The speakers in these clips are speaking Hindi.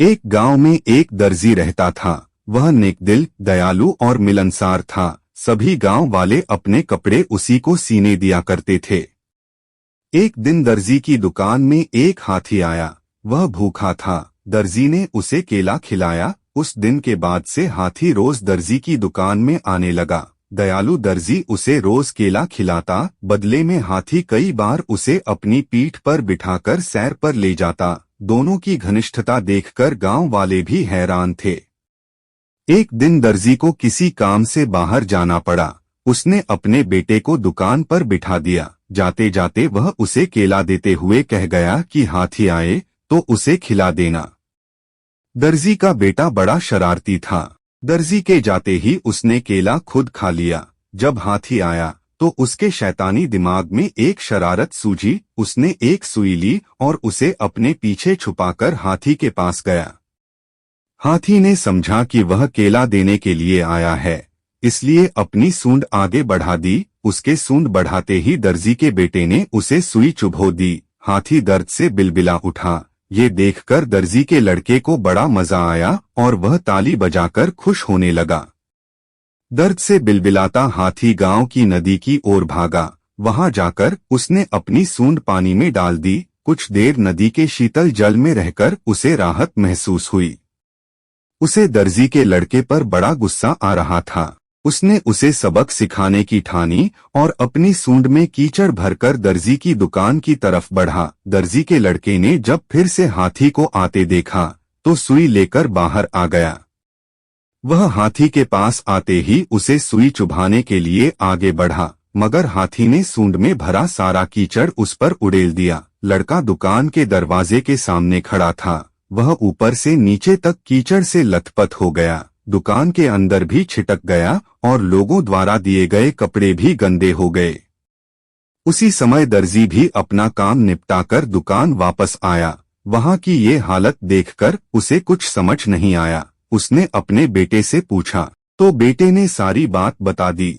एक गांव में एक दर्जी रहता था। वह नेकदिल, दयालु और मिलनसार था। सभी गांव वाले अपने कपड़े उसी को सीने दिया करते थे। एक दिन दर्जी की दुकान में एक हाथी आया। वह भूखा था। दर्जी ने उसे केला खिलाया। उस दिन के बाद से हाथी रोज दर्जी की दुकान में आने लगा। दयालु दर्जी उसे रोज केला खिलाता, बदले में हाथी कई बार उसे अपनी पीठ पर बिठाकर सैर पर ले जाता। दोनों की घनिष्ठता देखकर गांव वाले भी हैरान थे। एक दिन दर्जी को किसी काम से बाहर जाना पड़ा। उसने अपने बेटे को दुकान पर बिठा दिया। जाते जाते वह उसे केला देते हुए कह गया कि हाथी आए तो उसे खिला देना। दर्जी का बेटा बड़ा शरारती था। दर्जी के जाते ही उसने केला खुद खा लिया। जब हाथी आया तो उसके शैतानी दिमाग में एक शरारत सूझी। उसने एक सुई ली और उसे अपने पीछे छुपाकर हाथी के पास गया। हाथी ने समझा कि वह केला देने के लिए आया है, इसलिए अपनी सूंड आगे बढ़ा दी। उसके सूंड बढ़ाते ही दर्जी के बेटे ने उसे सुई चुभो दी। हाथी दर्द से बिलबिला उठा। ये देखकर दर्जी के लड़के को बड़ा मजा आया और वह ताली बजाकर खुश होने लगा। दर्द से बिलबिलाता हाथी गांव की नदी की ओर भागा। वहां जाकर उसने अपनी सूंड पानी में डाल दी। कुछ देर नदी के शीतल जल में रहकर उसे राहत महसूस हुई। उसे दर्जी के लड़के पर बड़ा गुस्सा आ रहा था। उसने उसे सबक सिखाने की ठानी और अपनी सूंड में कीचड़ भरकर दर्जी की दुकान की तरफ बढ़ा। दर्जी के लड़के ने जब फिर से हाथी को आते देखा तो सुई लेकर बाहर आ गया। वह हाथी के पास आते ही उसे सुई चुभाने के लिए आगे बढ़ा, मगर हाथी ने सूंड में भरा सारा कीचड़ उस पर उड़ेल दिया। लड़का दुकान के दरवाजे के सामने खड़ा था। वह ऊपर से नीचे तक कीचड़ से लथपथ हो गया। दुकान के अंदर भी छिटक गया और लोगों द्वारा दिए गए कपड़े भी गंदे हो गए। उसी समय दर्जी भी अपना काम निपटाकर दुकान वापस आया। वहां की ये हालत देखकर उसे कुछ समझ नहीं आया। उसने अपने बेटे से पूछा तो बेटे ने सारी बात बता दी।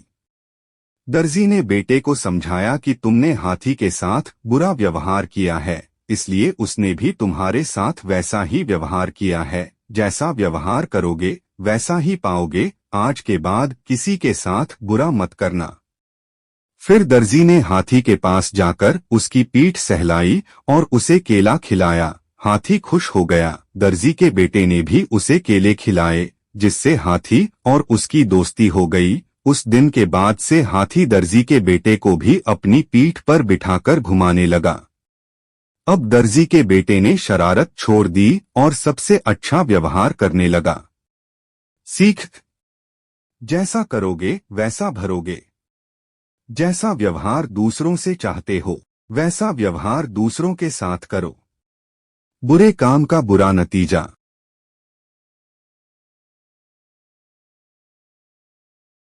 दर्जी ने बेटे को समझाया कि तुमने हाथी के साथ बुरा व्यवहार किया है, इसलिए उसने भी तुम्हारे साथ वैसा ही व्यवहार किया है। जैसा व्यवहार करोगे वैसा ही पाओगे। आज के बाद किसी के साथ बुरा मत करना। फिर दर्जी ने हाथी के पास जाकर उसकी पीठ सहलाई और उसे केला खिलाया। हाथी खुश हो गया। दर्जी के बेटे ने भी उसे केले खिलाए, जिससे हाथी और उसकी दोस्ती हो गई। उस दिन के बाद से हाथी दर्जी के बेटे को भी अपनी पीठ पर बिठाकर घुमाने लगा। अब दर्जी के बेटे ने शरारत छोड़ दी और सबसे अच्छा व्यवहार करने लगा। सीख: जैसा करोगे वैसा भरोगे। जैसा व्यवहार दूसरों से चाहते हो वैसा व्यवहार दूसरों के साथ करो। बुरे काम का बुरा नतीजा।